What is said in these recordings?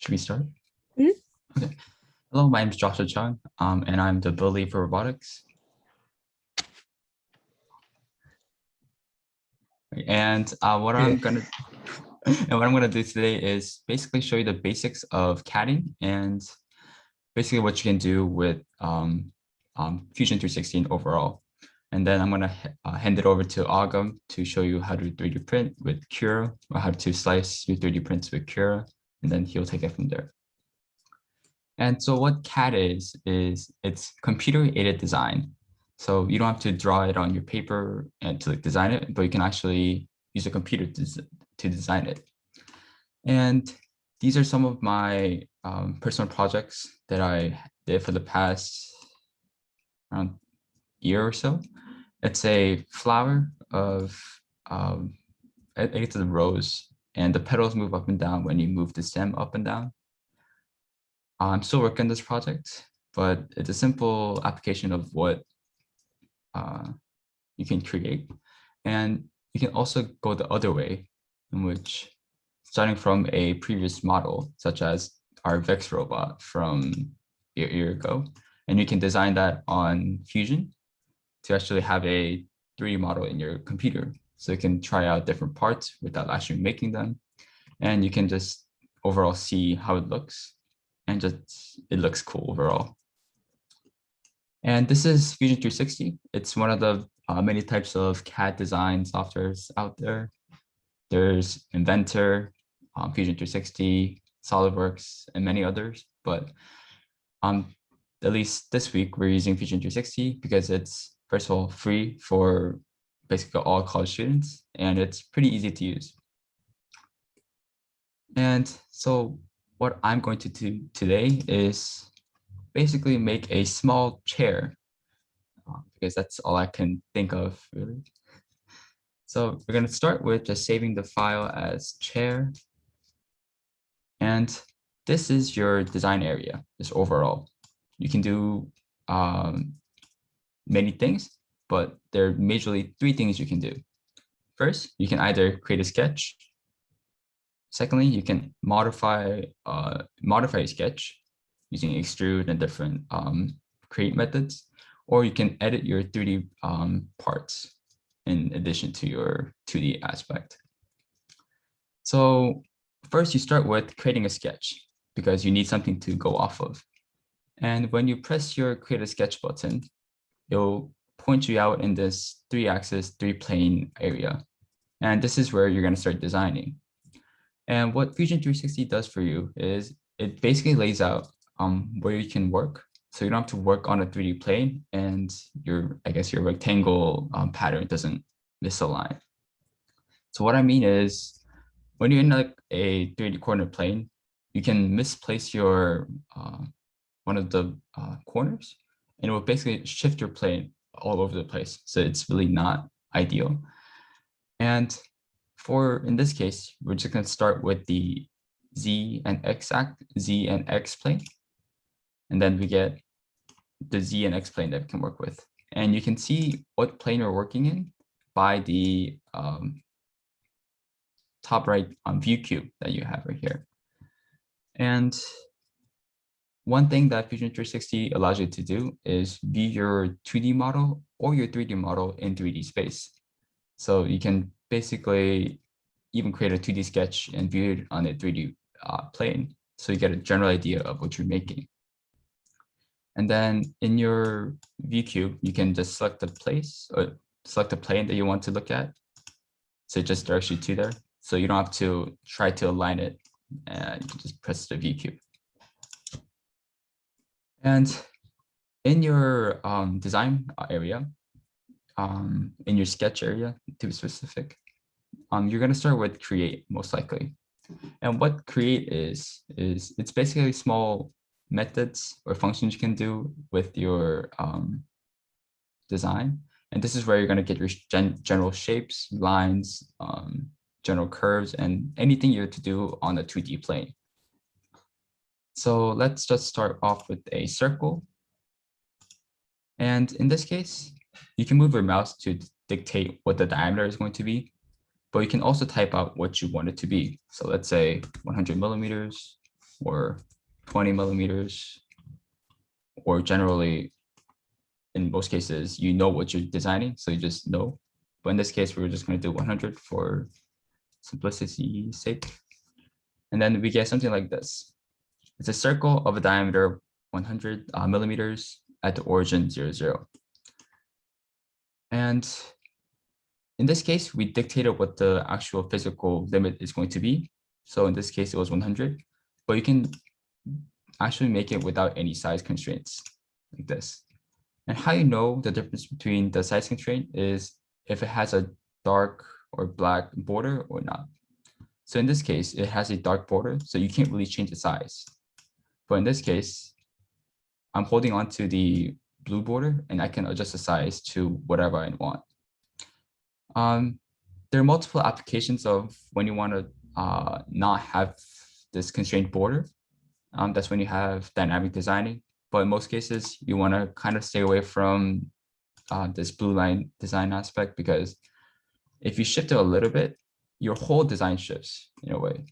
Should we start? Mhm. Okay. Hello, my name is Joshua Chung, and I'm the build lead for robotics. And what I'm gonna do today is basically show you the basics of CADing and basically what you can do with Fusion 360 overall. And then I'm gonna hand it over to Agam to show you how to 3D print with Cura, or how to slice your 3D prints with Cura, and then he'll take it from there. And so what CAD is it's computer aided design. So you don't have to draw it on your paper and to design it, but you can actually use a computer to design it. And these are some of my personal projects that I did for the past around year or so. It's a flower of, I think it's a rose, and the petals move up and down when you move the stem up and down. I'm still working on this project, but it's a simple application of what you can create. And you can also go the other way, in which starting from a previous model, such as our Vex robot from a year ago, and you can design that on Fusion to actually have a 3D model in your computer. So you can try out different parts without actually making them. And you can just overall see how it looks, and just it looks cool overall. And this is Fusion 360. It's one of the many types of CAD design softwares out there. There's Inventor, Fusion 360, SolidWorks, and many others. But at least this week, we're using Fusion 360 because it's, first of all, free for basically all college students, and it's pretty easy to use. And so what I'm going to do today is basically make a small chair, because that's all I can think of really. So we're going to start with just saving the file as chair. And this is your design area, just overall. You can do many things, but there are majorly three things you can do. First, you can either create a sketch. Secondly, you can modify a sketch using extrude and different create methods, or you can edit your 3D parts in addition to your 2D aspect. So first you start with creating a sketch because you need something to go off of. And when you press your create a sketch button, it'll point you out in this 3-axis, 3-plane area. And this is where you're going to start designing. And what Fusion 360 does for you is it basically lays out where you can work. So you don't have to work on a 3D plane, and your rectangle pattern doesn't misalign. So what I mean is, when you're in like a 3D coordinate plane, you can misplace your one of the corners, and it will basically shift your plane all over the place. So it's really not ideal. And in this case, we're just going to start with the Z and X plane. And then we get the Z and X plane that we can work with. And you can see what plane we're working in by the top right view cube that you have right here. And one thing that Fusion 360 allows you to do is view your 2D model or your 3D model in 3D space. So you can basically even create a 2D sketch and view it on a 3D plane. So you get a general idea of what you're making. And then in your view cube, you can just select the place or select the plane that you want to look at. So it just directs you to there. So you don't have to try to align it, and you can just press the view cube. And in your design area, in your sketch area to be specific, you're going to start with create most likely. And what create is it's basically small methods or functions you can do with your design. And this is where you're going to get your general shapes, lines, general curves, and anything you have to do on a 2D plane. So let's just start off with a circle. And in this case, you can move your mouse to dictate what the diameter is going to be, but you can also type out what you want it to be. So let's say 100 millimeters or 20 millimeters, or generally, in most cases, you know what you're designing, so you just know. But in this case, we're just going to do 100 for simplicity's sake. And then we get something like this. It's a circle of a diameter of 100 millimeters at the origin 0, 0. And in this case, we dictated what the actual physical limit is going to be. So in this case, it was 100, but you can actually make it without any size constraints like this. And how you know the difference between the size constraint is if it has a dark or black border or not. So in this case, it has a dark border, so you can't really change the size. But in this case, I'm holding on to the blue border and I can adjust the size to whatever I want. There are multiple applications of when you want to not have this constrained border. That's when you have dynamic designing. But in most cases, you want to kind of stay away from this blue line design aspect, because if you shift it a little bit, your whole design shifts in a way.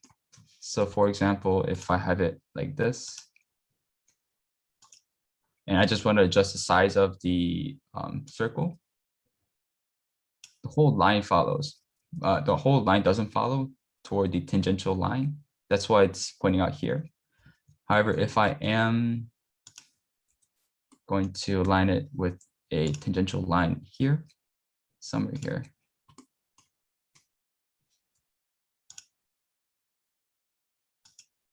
So for example, if I have it like this, and I just want to adjust the size of the circle, the whole line follows. The whole line doesn't follow toward the tangential line. That's why it's pointing out here. However, if I am going to align it with a tangential line here, somewhere here,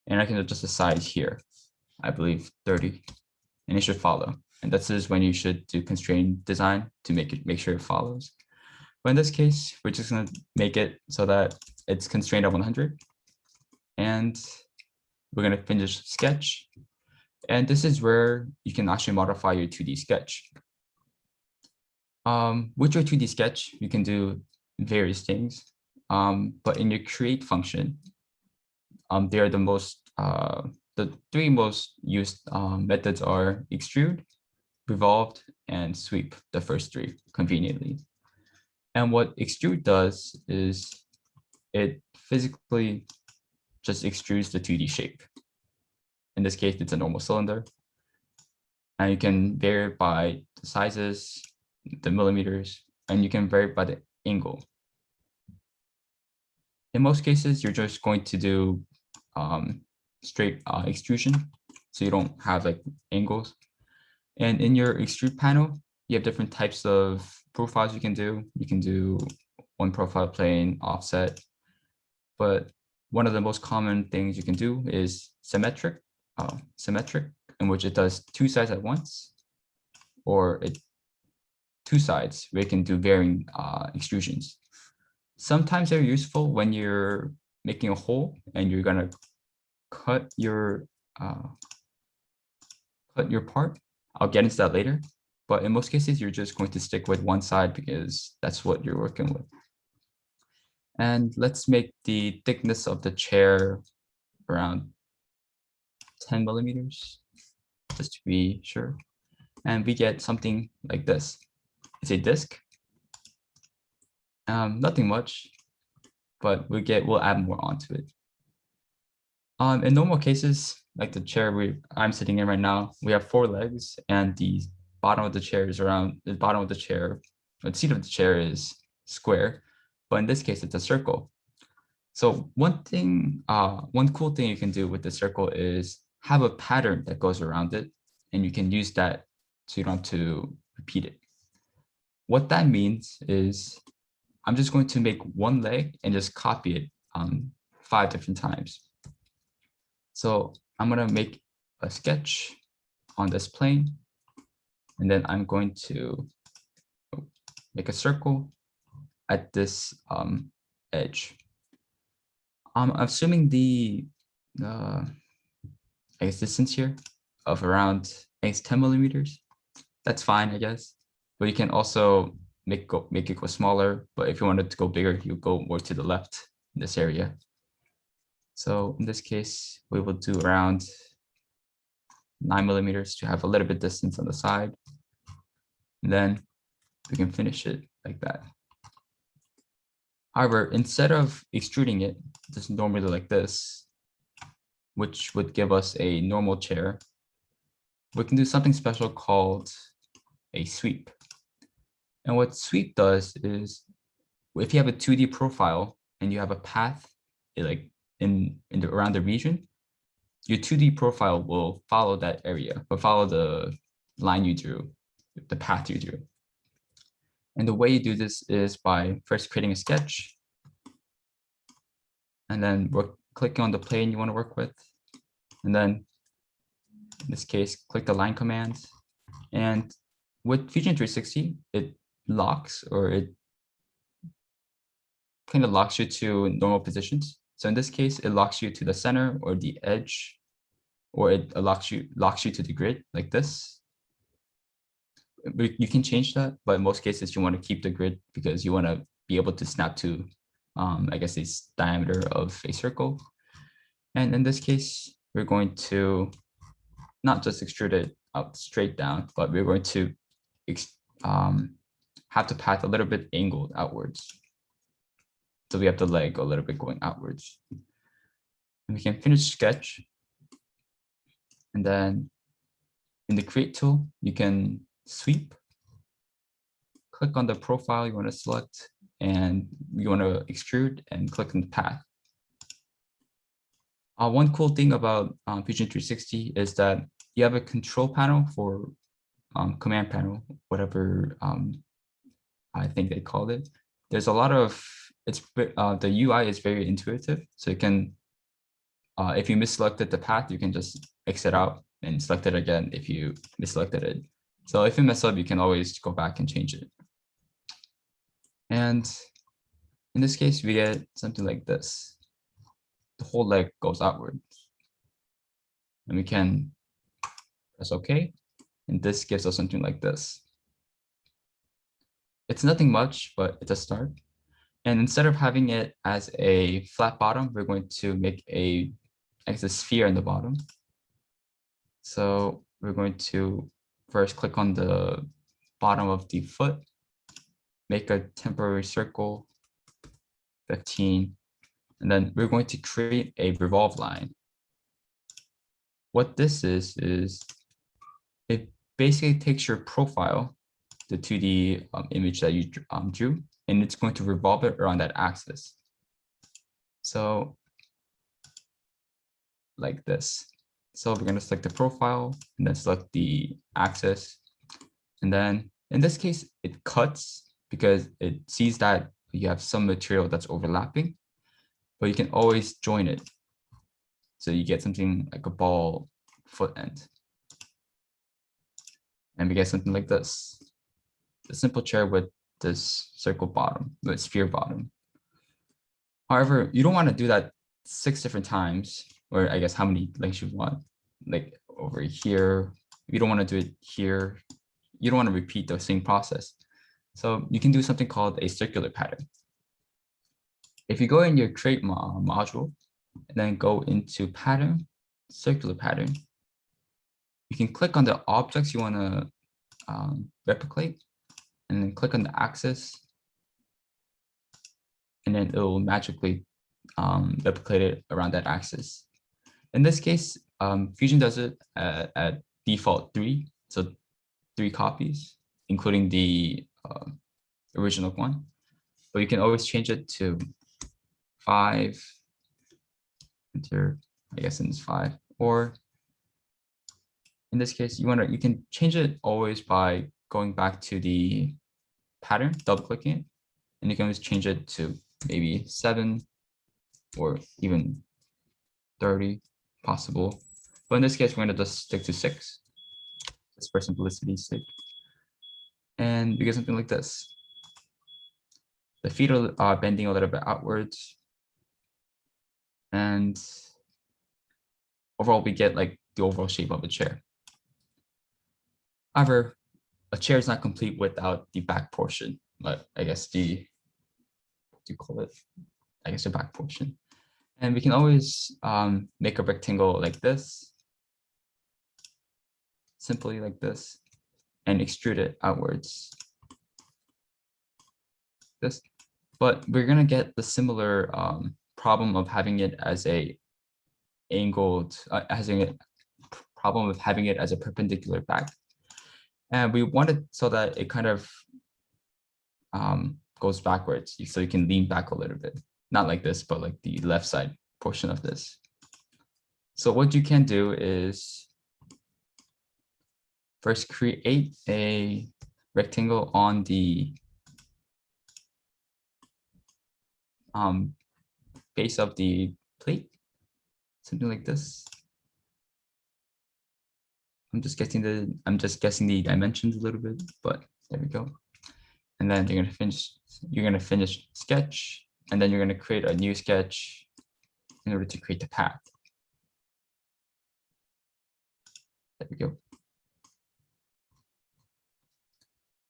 and I can adjust the size here, I believe 30, and it should follow. And this is when you should do constrained design to make sure it follows. But in this case, we're just going to make it so that it's constrained at 100. And we're going to finish sketch. And this is where you can actually modify your 2D sketch. With your 2D sketch, you can do various things. But in your create function, they are the three most used methods are extrude, revolved, and sweep, the first three conveniently. And what extrude does is it physically just extrudes the 2D shape. In this case, it's a normal cylinder. And you can vary it by the sizes, the millimeters, and you can vary it by the angle. In most cases, you're just going to do straight extrusion, so you don't have like angles. And in your extrude panel, you have different types of profiles you can do. You can do one profile plane, offset, but one of the most common things you can do is symmetric, in which it does two sides at once, or two sides where you can do varying extrusions. Sometimes they're useful when you're making a hole and you're gonna cut your part. I'll get into that later, but in most cases, you're just going to stick with one side because that's what you're working with. And let's make the thickness of the chair around 10 millimeters, just to be sure. And we get something like this. It's a disc. Nothing much, but we'll add more onto it. In normal cases, like the chair I'm sitting in right now, we have 4 legs, and the bottom of the chair is around the bottom of the chair. The seat of the chair is square, but in this case, it's a circle. So one cool thing you can do with the circle is have a pattern that goes around it, and you can use that so you don't have to repeat it. What that means is I'm just going to make one leg and just copy it 5 different times. So I'm going to make a sketch on this plane, and then I'm going to make a circle at this edge. I'm assuming the I guess distance here of around 10 millimeters. That's fine, I guess. But you can also make it go smaller. But if you wanted to go bigger, you go more to the left in this area. So in this case, we will do around 9 millimeters to have a little bit distance on the side. And then we can finish it like that. However, instead of extruding it, just normally like this, which would give us a normal chair, we can do something special called a sweep. And what sweep does is, if you have a 2D profile and you have a path like around the region, your 2D profile will follow that area, will follow the line you drew, the path you drew. And the way you do this is by first creating a sketch, and then we're clicking on the plane you want to work with. And then in this case, click the line command. And with Fusion 360, it locks, or it kind of locks you to normal positions. So in this case, it locks you to the center or the edge, or it locks you to the grid like this. You can change that, but in most cases you want to keep the grid because you want to be able to snap to, I guess, this diameter of a circle. And in this case, we're going to not just extrude it out straight down, but we're going to have the path a little bit angled outwards. So we have the leg a little bit going outwards. And we can finish sketch. And then in the create tool, you can sweep, click on the profile you want to select, and you want to extrude, and click on the path. One cool thing about Fusion 360 is that you have a control panel for command panel, whatever I think they called it. There's a lot of, the UI is very intuitive. So you can, if you misselected the path, you can just exit out and select it again if you misselected it. So if you mess up, you can always go back and change it. And in this case, we get something like this. The whole leg goes outward. And we can press OK. And this gives us something like this. It's nothing much, but it's a start. And instead of having it as a flat bottom, we're going to make a sphere in the bottom. So we're going to first click on the bottom of the foot, make a temporary circle, 15, and then we're going to create a revolve line. What this is it basically takes your profile, the 2D image that you drew, and it's going to revolve it around that axis. So like this. So we're going to select the profile and then select the axis. And then in this case, it cuts because it sees that you have some material that's overlapping, but you can always join it. So you get something like a ball foot end. And we get something like this. A simple chair with this circle bottom, with sphere bottom. However, you don't want to do that 6 different times, or I guess how many lengths you want. Like over here, you don't want to do it here. You don't want to repeat the same process. So you can do something called a circular pattern. If you go in your create module and then go into pattern, circular pattern, you can click on the objects you want to replicate, and then click on the axis, and then it will magically replicate it around that axis. In this case, Fusion does it at default 3, so 3 copies, including the original one. But you can always change it to 5. Enter, I guess it's 5. Or in this case, you can change it always by going back to the pattern, double clicking it, and you can always change it to maybe 7 or even 30 possible. But in this case, we're going to just stick to 6, just for simplicity's sake. And we get something like this. The feet are bending a little bit outwards. And overall, we get like the overall shape of a chair. However, a chair is not complete without the back portion, but I guess what do you call it? I guess the back portion. And we can always make a rectangle like this, simply like this, and extrude it outwards. This, but we're gonna get the similar problem of having it as a angled, having a problem with having it as a perpendicular back. And we want it so that it kind of goes backwards, so you can lean back a little bit. Not like this, but like the left side portion of this. So what you can do is first create a rectangle on the base of the plate, something like this. I'm just guessing the dimensions a little bit, but there we go. And then you're gonna finish sketch, and then you're gonna create a new sketch in order to create the path. There we go.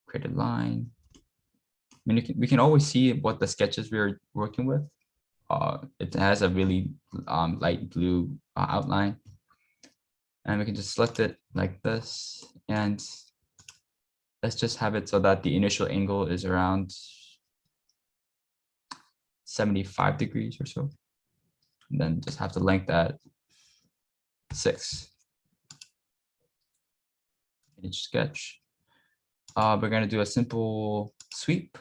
Create a line. I mean, we can always see what the sketches we're working with. It has a really light blue outline. And we can just select it like this. And let's just have it so that the initial angle is around 75 degrees or so. And then just have the length at 6. Finish sketch. We're going to do a simple sweep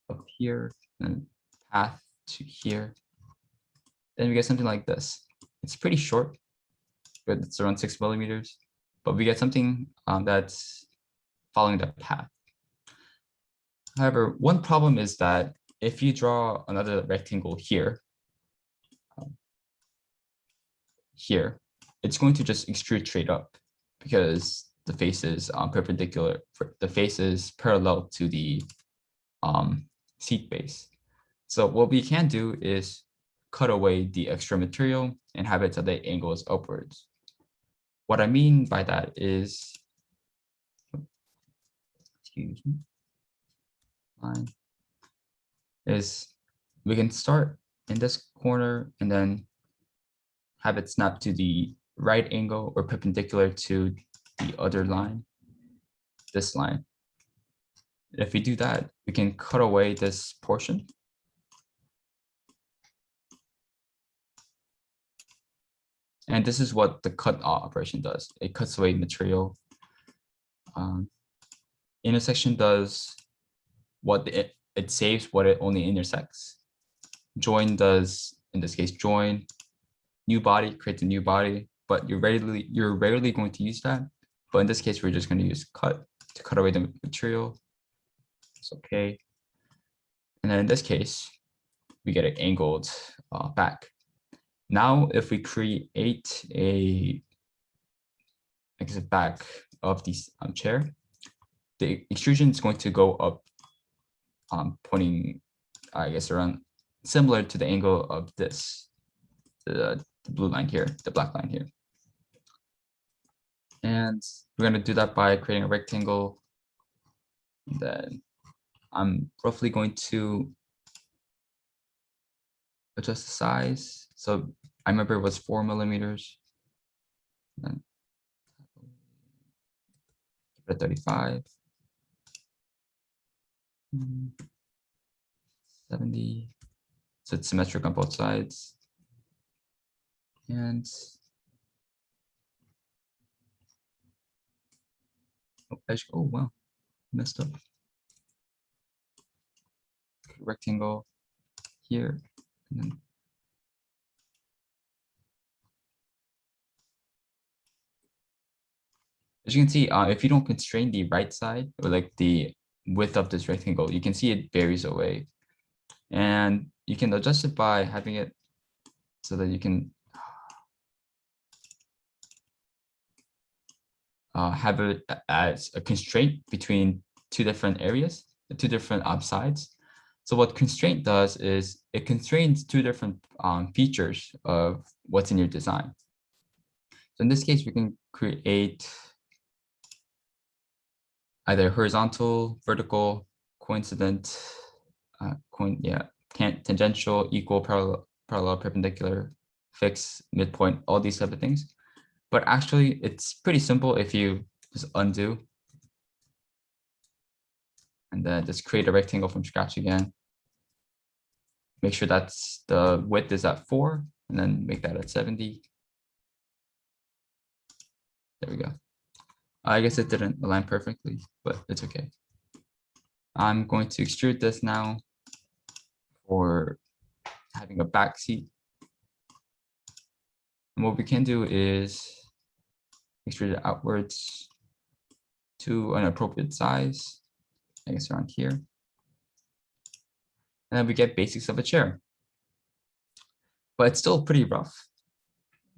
up here and path to here. Then we get something like this. It's pretty short, but it's around 6 millimeters. But we get something that's following the path. However, one problem is that if you draw another rectangle here, it's going to just extrude straight up because the face is perpendicular. The face is parallel to the seat base. So what we can do is cut away the extra material and have it so the angle is upwards. What I mean by that is, excuse me, is we can start in this corner and then have it snap to the right angle or perpendicular to the other line, this line. If we do that, we can cut away this portion. And this is what the cut operation does. It cuts away material. Intersection does what it saves what it only intersects. Join does, in this case, join. New body creates a new body, but you're rarely going to use that. But in this case, we're just going to use cut to cut away the material. It's okay. And then in this case, we get an angled back. Now, if we create a back of this chair, the extrusion is going to go up, pointing, I guess, around similar to the angle of this, the blue line here, the black line here. And we're going to do that by creating a rectangle. And then I'm roughly going to adjust the size. So I remember it was 4 millimeters. And then 35. 70. So it's symmetric on both sides. And oh wow, messed up. Rectangle here, and then as you can see, if you don't constrain the right side or like the width of this rectangle, you can see it varies away, and you can adjust it by having it so that you can have it as a constraint between two different areas, two different sides. So what constraint does is it constrains two different features of what's in your design. So in this case, we can create either horizontal, vertical, coincident, tangential, equal, parallel, perpendicular, fixed, midpoint, all these type of things. But actually, it's pretty simple if you just undo and then just create a rectangle from scratch again. make sure that's the width is at 4, and then make that at 70. There we go. I guess it didn't align perfectly, but it's okay. I'm going to extrude this now for having a back seat. And what we can do is extrude it outwards to an appropriate size, I guess around here. And then we get basics of a chair. But it's still pretty rough.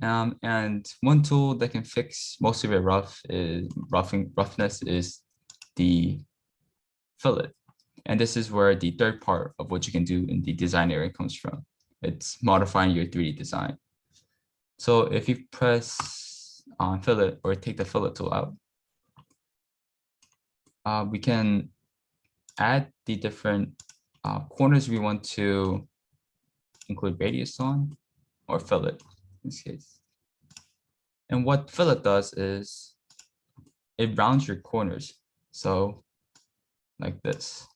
And one tool that can fix most of your roughness is the fillet. And this is where the third part of what you can do in the design area comes from. It's modifying your 3D design. So if you press on fillet or take the fillet tool out, we can add the different corners we want to include radius on, or fillet in this case. And what fillet does is it rounds your corners. So like this.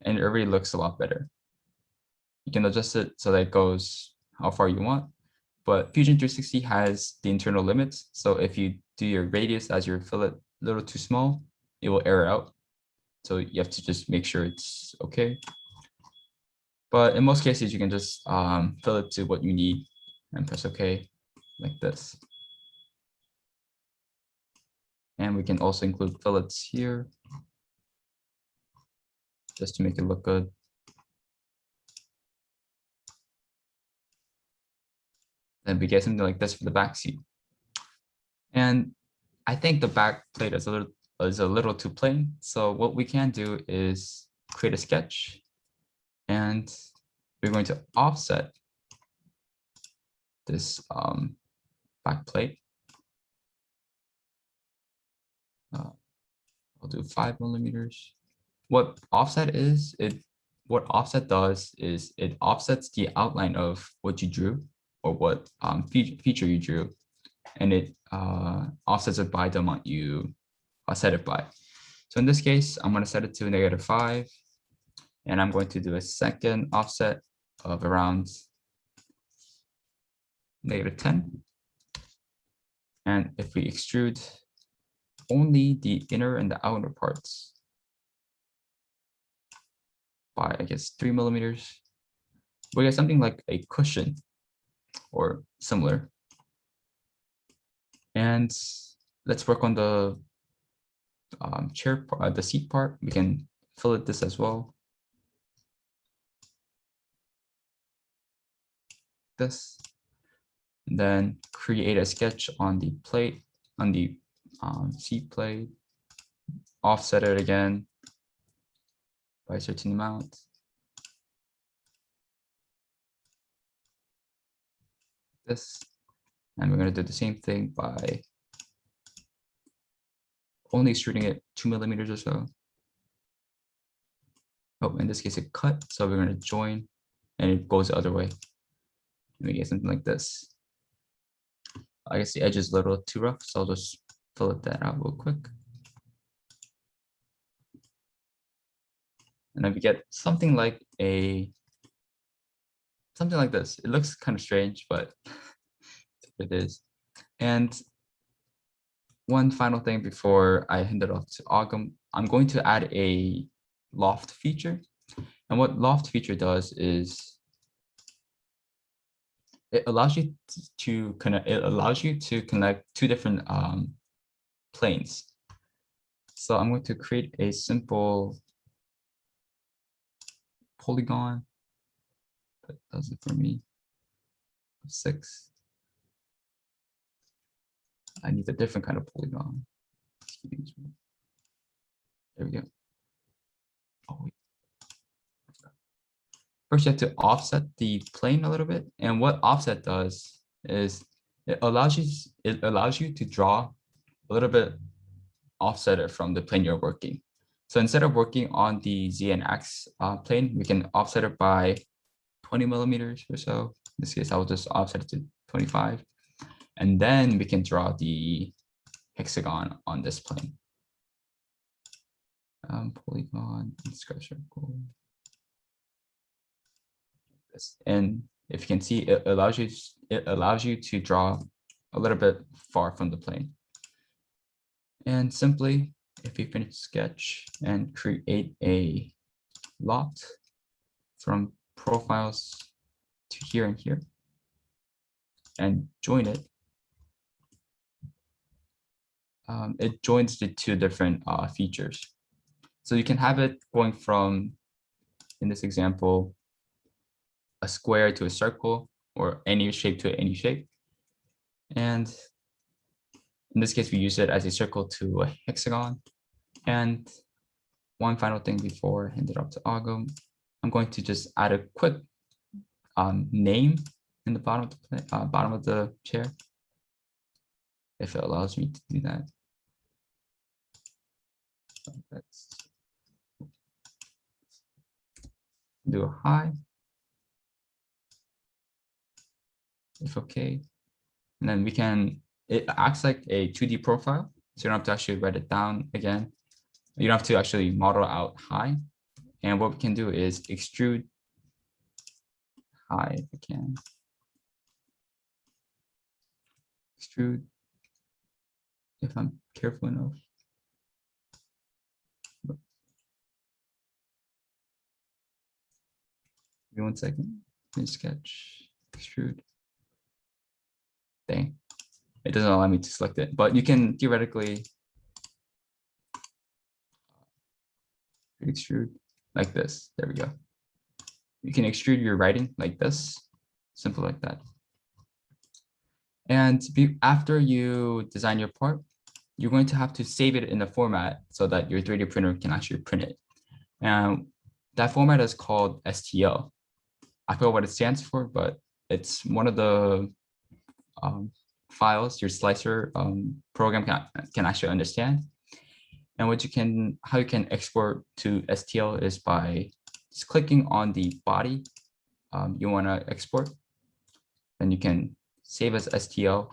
And it already looks a lot better. You can adjust it so that it goes how far you want. But Fusion 360 has the internal limits. So if you do your radius as your fillet a little too small, it will error out. So you have to just make sure it's okay. But in most cases, you can just fillet to what you need and press OK like this. And we can also include fillets here just to make it look good. Then we get something like this for the back seat. And I think the back plate is a little too plain. So what we can do is create a sketch, and we're going to offset this back plate. I'll do 5 millimeters. What offset does is it offsets the outline of what you drew, or what feature you drew, and it offsets it by the amount you set it by. So in this case, I'm going to set it to -5, and I'm going to do a second offset of around -10. And if we extrude only the inner and the outer parts by, I guess, 3 millimeters, we get something like a cushion or similar. And let's work on the chair part, the seat part. We can fillet this as well. This. And then create a sketch on the plate, on the seat plate. Offset it again by a certain amount. This. And we're going to do the same thing by only extruding it 2 millimeters or so. Oh, in this case, it cut. So we're going to join, and it goes the other way. And we get something like this. I guess the edge is a little too rough, so I'll just fillet that out real quick. And then we get something like this. It looks kind of strange, but it is. And one final thing before I hand it off to Agam, I'm going to add a loft feature. And what loft feature does is it allows you to connect 2 different planes. So I'm going to create a simple polygon that does it for me. 6. I need a different kind of polygon. Excuse me. There we go. Oh, wait. First, you have to offset the plane a little bit. And what offset does is it allows you to draw a little bit offset from the plane you're working. So instead of working on the Z and X plane, we can offset it by 20 millimeters or so. In this case, I'll just offset it to 25. And then we can draw the hexagon on this plane. Polygon, square circle. this. And if you can see, it allows you to draw a little bit far from the plane. And simply, if you finish sketch and create a lot from profiles to here and here, and join it, it joins the two different features. So you can have it going from, in this example, a square to a circle, or any shape to any shape. And in this case, we use it as a circle to a hexagon. And one final thing before I hand it off to Agam, I'm going to just add a quick name in the bottom of the chair, if it allows me to do that. Let's do a hi, if okay. And then we can, it acts like a 2D profile. So you don't have to actually write it down again. You don't have to actually model out hi. And what we can do is extrude hi if we can. Extrude, if I'm careful enough. Give me 1 second. Finish sketch, extrude. Dang, it doesn't allow me to select it, but you can theoretically extrude like this. There we go. You can extrude your writing like this, simple like that. And after you design your part, you're going to have to save it in a format so that your 3D printer can actually print it. And that format is called STL. I forget what it stands for, but it's one of the files your slicer program can actually understand. And how you can export to STL is by just clicking on the body you want to export. Then you can save as STL.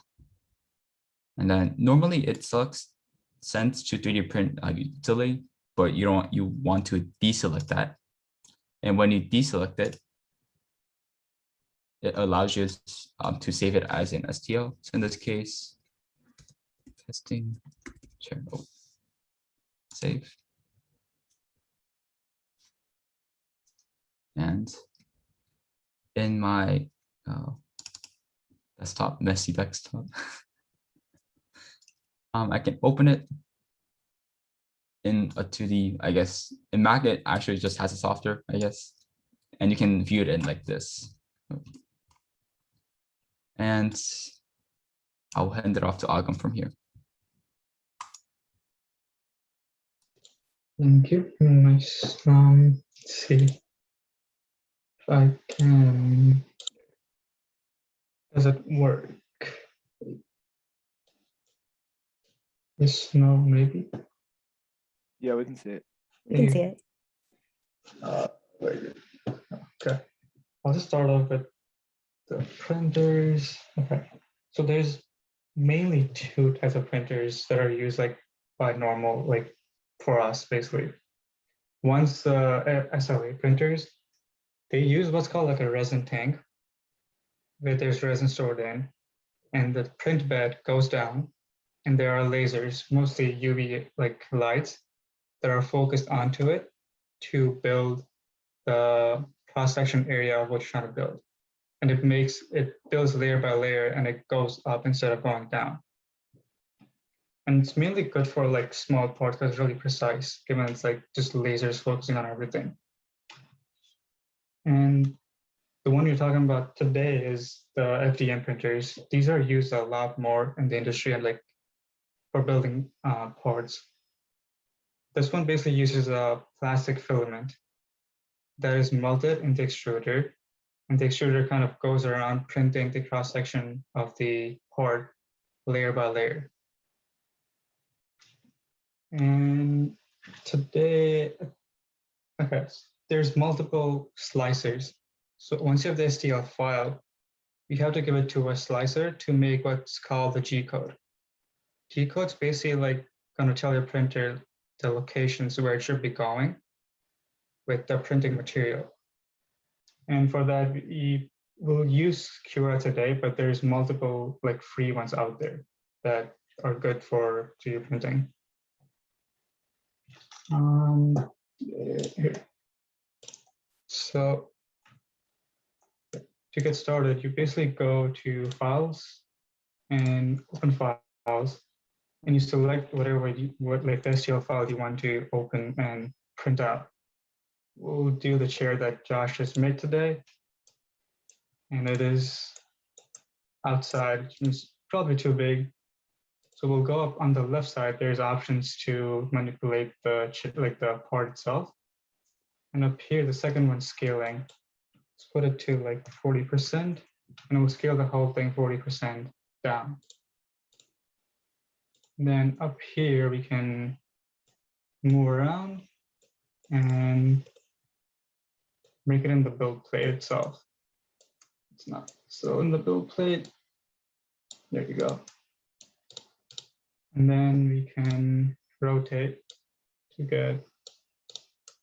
And then normally it sends to 3D print utility, but you want to deselect that. And when you deselect it, it allows you to save it as an STL. So in this case, testing, save. And in my messy desktop, I can open it in a 2D, I guess. In Mac, it actually just has a software, I guess. And you can view it in like this. And I'll hand it off to Agam from here. Thank you. Nice. Let's see if I can. Does it work? Yes, no, maybe. Yeah, we can see it. We can see it. Okay. I'll just start off with the printers. Okay. So there's mainly two types of printers that are used by normal, for us basically. One's the SLA printers. They use what's called a resin tank, where there's resin stored in, and the print bed goes down, and there are lasers, mostly UV lights, that are focused onto it to build the cross-section area of what you're trying to build. And it builds layer by layer, and it goes up instead of going down. And it's mainly good for small parts because it's really precise, given it's just lasers focusing on everything. And the one you're talking about today is the FDM printers. These are used a lot more in the industry and for building parts. This one basically uses a plastic filament that is melted in the extruder, and the extruder kind of goes around printing the cross-section of the part layer by layer. And today, okay, there's multiple slicers. So once you have the STL file, you have to give it to a slicer to make what's called the G-code. G-code's basically going to tell your printer the locations where it should be going with the printing material. And for that, we will use Cura today, but there's multiple like free ones out there that are good for 3D printing. Here. So to get started, you basically go to Files and Open Files, and you select whatever like the STL file you want to open and print out. We'll do the chair that Josh just made today, and it is outside. It's probably too big. So we'll go up on the left side. There's options to manipulate the part itself. And up here, the second one, scaling. Let's put it to like 40%, and we'll scale the whole thing 40% down. And then up here, we can move around and make it in the build plate itself. It's not. So in the build plate, there you go. And then we can rotate to get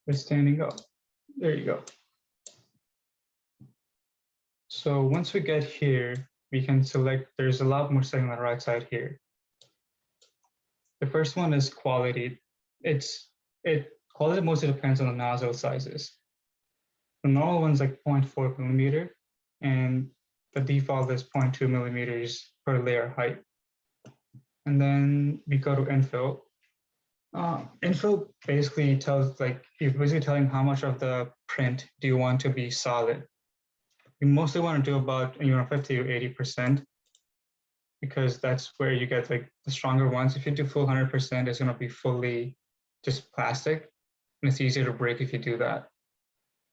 it standing up. There you go. So once we get here, we can select, there's a lot more settings on the right side here. The first one is quality. Quality mostly depends on the nozzle sizes. The normal one's like 0.4 millimeter, and the default is 0.2 millimeters per layer height. And then we go to infill. Infill basically tells, like, you're basically telling how much of the print do you want to be solid. You mostly want to do about 50 to 80%, because that's where you get like the stronger ones. If you do full 100%, it's going to be fully just plastic, and it's easier to break if you do that.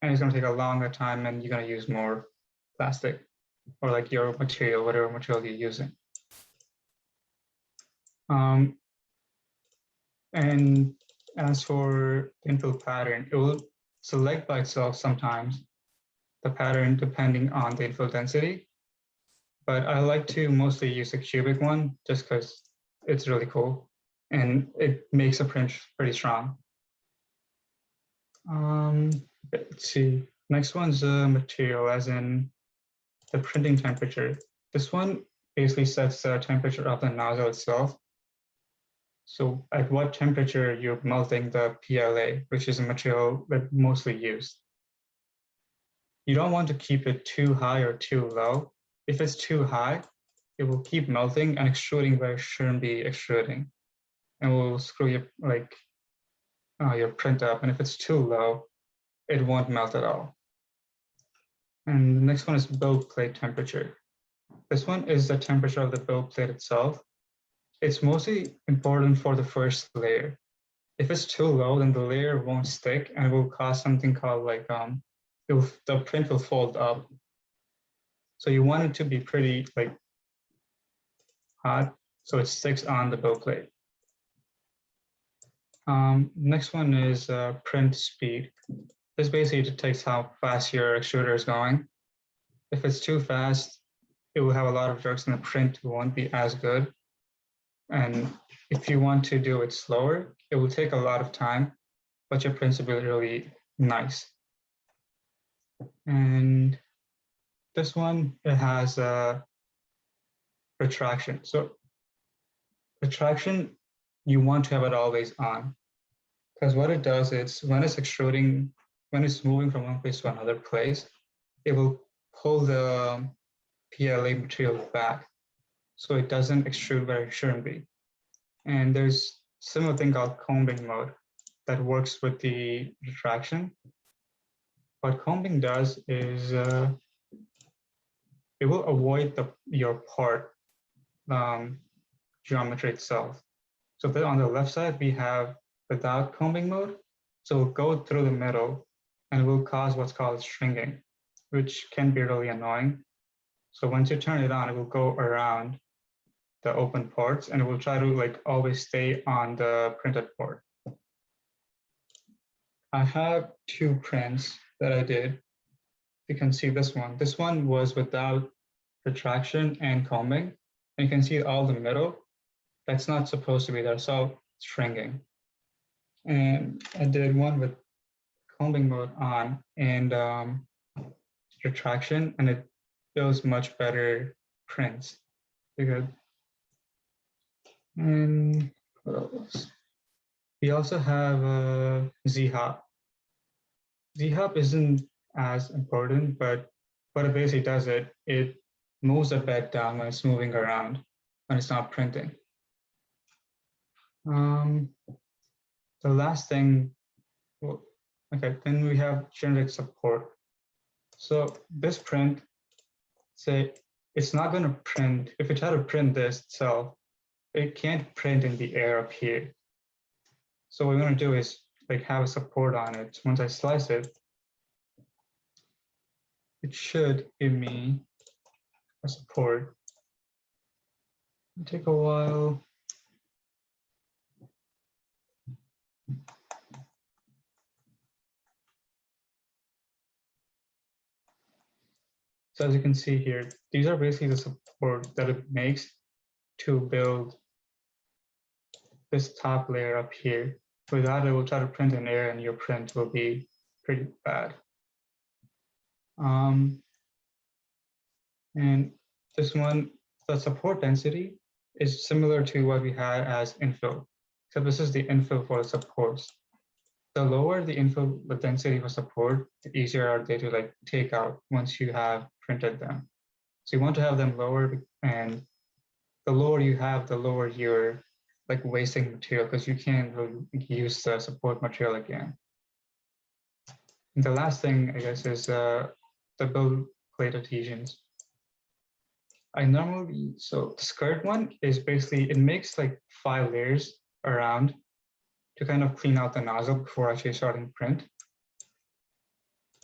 And it's going to take a longer time, and you're going to use more plastic or like your material, whatever material you're using. And as for the infill pattern, it will select by itself sometimes the pattern depending on the infill density. But I like to mostly use a cubic one just because it's really cool and it makes a print pretty strong. Let's see. Next one's material, as in the printing temperature. This one basically sets the temperature of the nozzle itself. So at what temperature you're melting the PLA, which is a material that mostly used. You don't want to keep it too high or too low. If it's too high, it will keep melting and extruding where it shouldn't be extruding, and will screw your print up. And if it's too low, it won't melt at all. And the next one is build plate temperature. This one is the temperature of the build plate itself. It's mostly important for the first layer. If it's too low, then the layer won't stick, and it will cause something called like the print will fold up. So you want it to be pretty like hot, so it sticks on the build plate. Next one is print speed. This basically detects how fast your extruder is going. If it's too fast, it will have a lot of jerks and the print won't be as good. And if you want to do it slower, it will take a lot of time, but your prints will be really nice. And this one, it has retraction. So retraction, you want to have it always on, because what it does is when it's extruding, when it's moving from one place to another place, it will pull the PLA material back, so it doesn't extrude where it shouldn't be. And there's similar thing called combing mode that works with the retraction. What combing does is it will avoid your part geometry itself. So on the left side, we have without combing mode. So we'll go through the middle and it will cause what's called stringing, which can be really annoying. So once you turn it on, it will go around the open parts and it will try to like always stay on the printed part. I have two prints that I did. You can see this one. This one was without retraction and combing. And you can see all the middle. That's not supposed to be there, so stringing. And I did one with combing mode on, and retraction, and it builds much better prints. Because, and what else? We also have a Z-hop. Z-hop isn't as important, but what it basically does, it moves the bed down when it's moving around, when it's not printing. The last thing, well, okay, then we have generic support. So this print, say, it's not going to print, if you try to print this itself, it can't print in the air up here. So what we're going to do is like have a support on it. Once I slice it, it should give me a support. It'll take a while. So as you can see here, these are basically the support that it makes to build this top layer up here. Without it, will try to print in air and your print will be pretty bad. And this one, the support density is similar to what we had as infill. So this is the infill for the supports. The lower the infill, the density for support, the easier are they to like take out once you have printed them. So you want to have them lower, and the lower you have, the lower you're like wasting material because you can't really use the support material again. And the last thing, I guess, is the build plate adhesions. I normally, so the skirt one is basically, it makes like 5 layers around to kind of clean out the nozzle before actually starting print.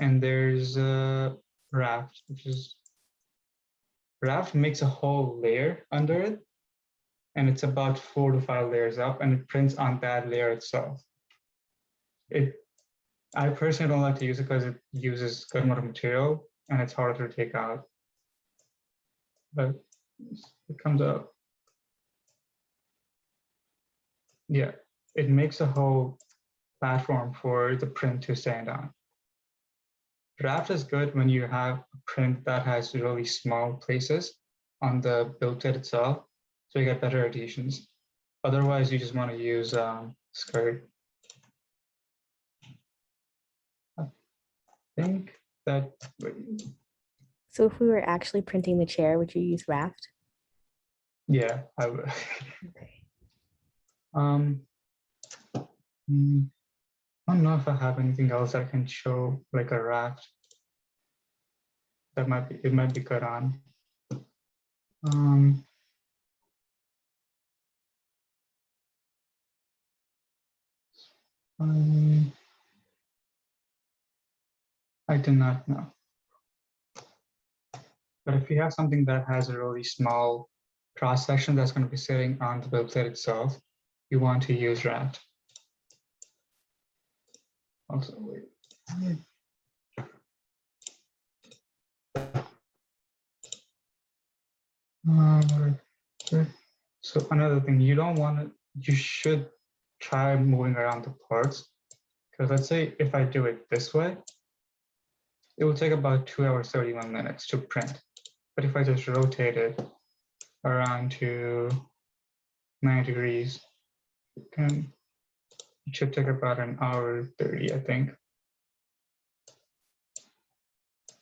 And there's a raft, which is, raft makes a whole layer under it. And it's about 4 to 5 layers up, and it prints on that layer itself. I personally don't like to use it because it uses good amount of material and it's harder to take out. But it comes up. Yeah, it makes a whole platform for the print to stand on. Draft is good when you have a print that has really small places on the build kit itself, so you get better adhesions. Otherwise, you just want to use skirt. I think that. So if we were actually printing the chair, would you use raft? Yeah, I would. Okay. I don't know if I have anything else I can show, like a raft. That might be, it might be good on. I do not know. But if you have something that has a really small cross section that's going to be sitting on the build plate itself, you want to use raft. Also, wait. So another thing, you don't want to, you should try moving around the parts. Because let's say if I do it this way, it will take about 2 hours, 31 minutes to print. But if I just rotate it around to 9 degrees, it should take about an hour 30, I think.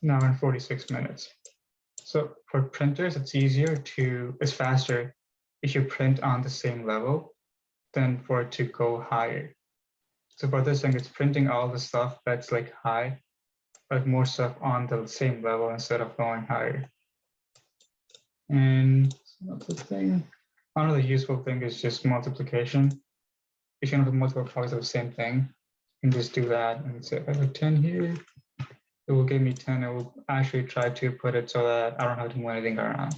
An hour and 46 minutes. So for printers, it's easier to, it's faster if you print on the same level than for it to go higher. So for this thing, it's printing all the stuff that's like high, but more stuff on the same level instead of going higher. And another thing, another useful thing is just multiplication. If you have multiple copies of the same thing, you can just do that and say, if I have 10 here, it will give me 10. It will actually try to put it so that I don't have to move anything around.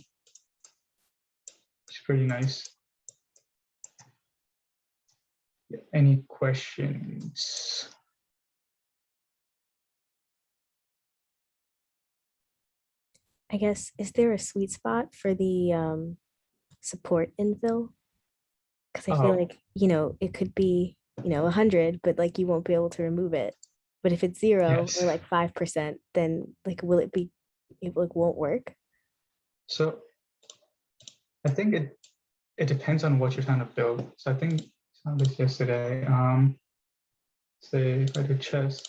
It's pretty nice. Yeah, any questions? I guess, is there a sweet spot for the support infill? Because I feel Oh. like, it could be, 100, but like you won't be able to remove it. But if it's 0 Yes. or like 5%, then like will it be, it like won't work? So I think it depends on what you're trying to build. So I think saw this yesterday. Say if I do chess,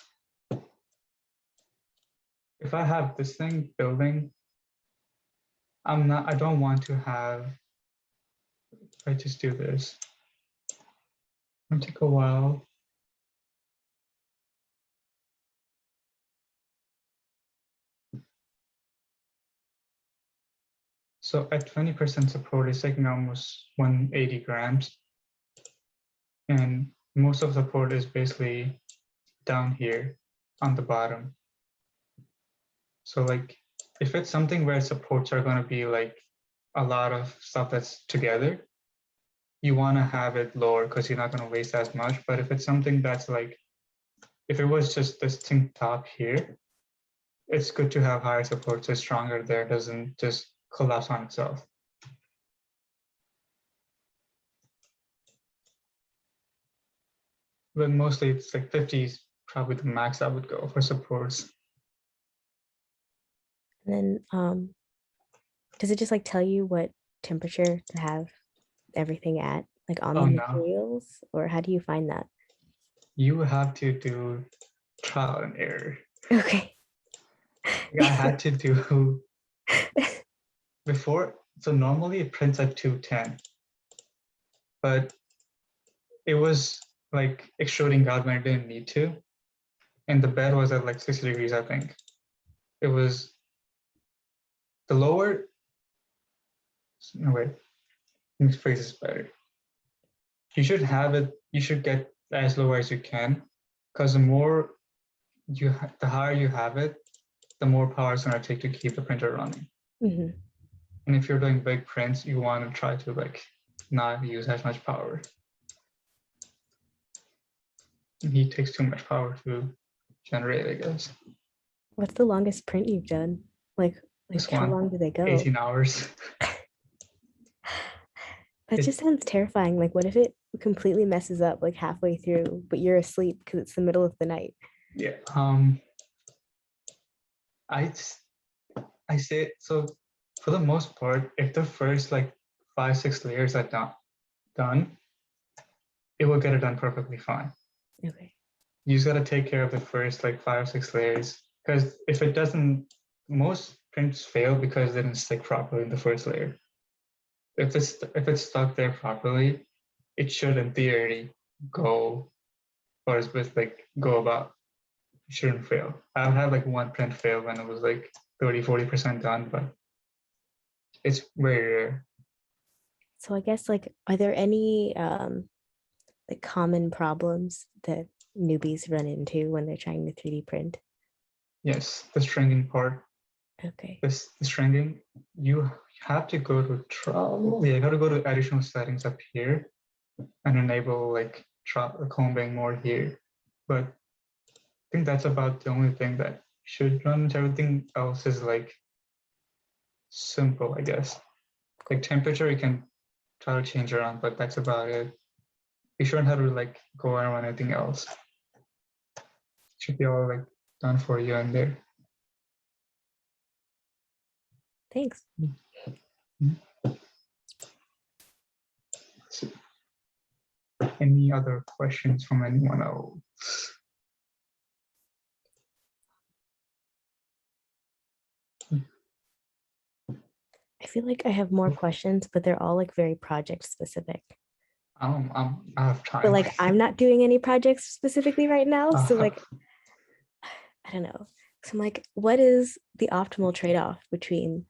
if I have this thing building, I don't want to have, if I just do this, it'll take a while. So at 20% support, it's taking almost 180 grams. And most of the support is basically down here on the bottom. So like, if it's something where supports are going to be like a lot of stuff that's together, you want to have it lower because you're not going to waste as much. But if it's something that's like, if it was just this thing top here, it's good to have higher support so it's stronger there, it doesn't just collapse on itself. But mostly it's like 50 is probably the max I would go for supports. And then does it just like tell you what temperature to have everything at, like on the Oh, no. materials, or how do you find that? You have to do trial and error. Okay. I had to do before. So normally it prints at 210, but it was like extruding out when it didn't need to. And the bed was at like 60 degrees, I think. It was the lower, no wait, let me phrase this better. You should have it, you should get as low as you can, because the more the higher you have it, the more power it's going to take to keep the printer running. Mhm. And if you're doing big prints, you want to try to like not use as much power. Heat takes too much power to generate, I guess. What's the longest print you've done? Like This how one, long do they go? 18 hours. That just sounds terrifying. Like, what if it completely messes up like halfway through, but you're asleep because it's the middle of the night? Yeah. I say so. For the most part, if the first like 5-6 layers are done, it will get it done perfectly fine. Okay. You just got to take care of the first like 5 or 6 layers, because if it doesn't, most prints fail because they didn't stick properly in the first layer. If it's stuck there properly, it should in theory go, or it's with like go about. It shouldn't fail. I've had like one print fail when it was like 30-40% done, but it's very rare. So I guess like, are there any like common problems that newbies run into when they're trying to 3D print? Yes, the stringing part. Okay. The stringing, you have to go to you got to go to additional settings up here and enable like combing more here. But I think that's about the only thing that should run. Everything else is like simple, I guess. Like temperature, you can try to change around, but that's about it. You shouldn't have to like go around anything else. Should be all like done for you and there. Thanks. So, any other questions from anyone else? I feel like I have more questions, but they're all like very project specific. I have time. But like I'm not doing any projects specifically right now. So like, Uh, I don't know. So I'm like, what is the optimal trade-off between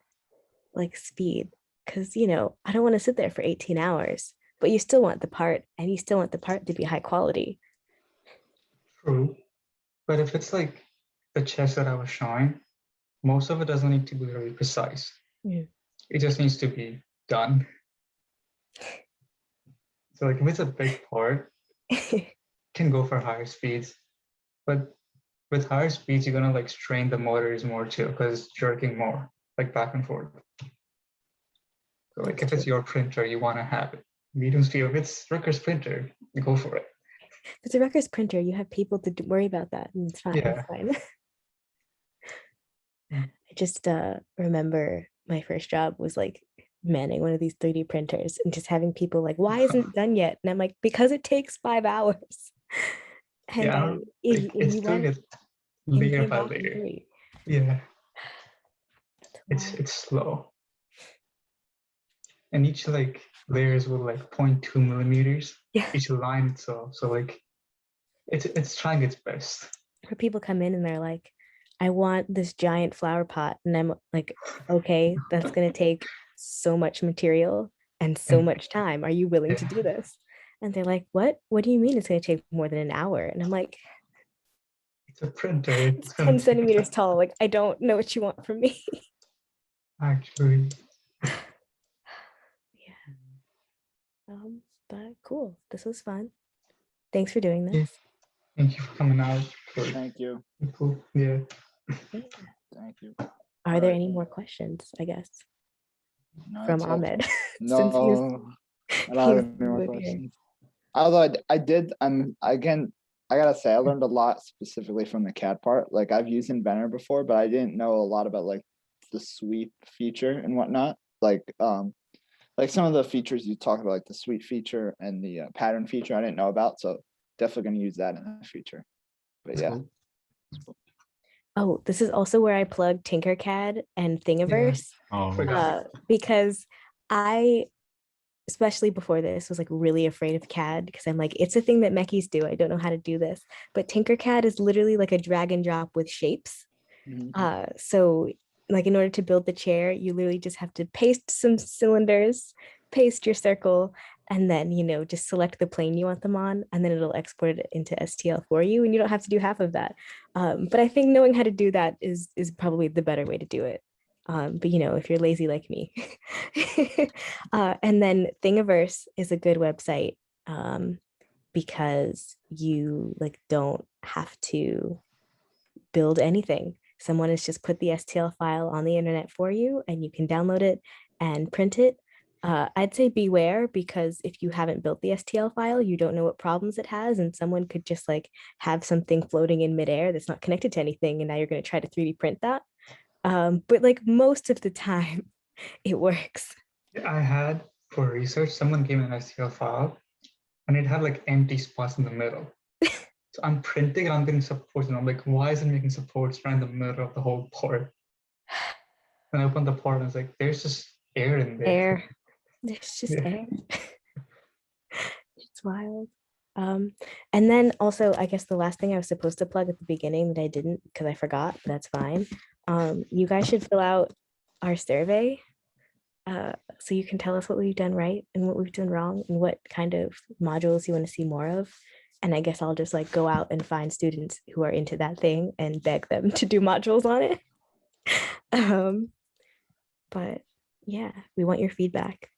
like speed? Because I don't want to sit there for 18 hours, but you still want the part and you still want the part to be high quality. True. But if it's like the chess that I was showing, most of it doesn't need to be very precise. Mm. It just needs to be done. So like if it's a big part, can go for higher speeds. But with higher speeds, you're gonna like strain the motors more too, because it's jerking more, like back and forth. So like That's if it's true. your printer, you want to have it medium speed. If it's Ricker's printer, you go for it. If it's a Rutgers printer, you have people to worry about that, and it's fine. Yeah. It's fine. Mm. I just remember my first job was like manning one of these 3D printers and just having people like, why isn't it done yet? And I'm like, because it takes 5 hours. And Yeah, I I, don't, if, like, if it's you doing went it and layer came by back in layer. 3, Yeah, it's wild. it's slow. And each like layers with like 0.2 millimeters, Yeah. each line itself. So like it's trying its best. Or people come in and they're like, I want this giant flower pot. And I'm like, okay, that's going to take so much material and so And much time. Are you willing to yeah, do this? And they're like, what? What do you mean it's going to take more than an hour? And I'm like, it's a printer. it's It's 10 gonna take centimeters time, tall. Like, I don't know what you want from me. actually. Yeah. But cool. This was fun. Thanks for doing Yeah. this. Thank you for coming out. For Thank you. people. Yeah. Yeah. Thank you. Are there Alright. any more questions, I guess, No, from that's all. Ahmed? Since No, I don't have any more here. questions. Although I did, again, I gotta say, I learned a lot specifically from the CAD part. Like I've used Inventor before, but I didn't know a lot about like the sweep feature and whatnot. Like some of the features you talked about, like the sweep feature and the pattern feature, I didn't know about. So definitely gonna use that in the future. But yeah, Oh, this is also where I plug Tinkercad and Thingiverse Oh, Forgot. because I, especially before this, was like really afraid of CAD because I'm like, it's a thing that mechies do. I don't know how to do this. But Tinkercad is literally like a drag and drop with shapes. Mhm. So like in order to build the chair, you literally just have to paste some cylinders, paste your circle, and then, just select the plane you want them on, and then it'll export it into STL for you, and you don't have to do half of that. But I think knowing how to do that is probably the better way to do it. But if you're lazy like me. And then Thingiverse is a good website because you like don't have to build anything. Someone has just put the STL file on the internet for you and you can download it and print it. I'd say beware because if you haven't built the STL file, you don't know what problems it has, and someone could just like have something floating in midair that's not connected to anything, and now you're going to try to 3D print that. But like most of the time, it works. I had for research, someone gave me an STL file and it had like empty spots in the middle. So I'm printing and I'm getting supports and I'm like, why is it making supports right in the middle of the whole part? And I opened the part and I was like, there's just air in there. Air. There's just Yeah. air. It's wild. And then also, I guess the last thing I was supposed to plug at the beginning that I didn't because I forgot, but that's fine. You guys should fill out our survey so you can tell us what we've done right and what we've done wrong and what kind of modules you want to see more of. And I guess I'll just like go out and find students who are into that thing and beg them to do modules on it. But yeah, we want your feedback.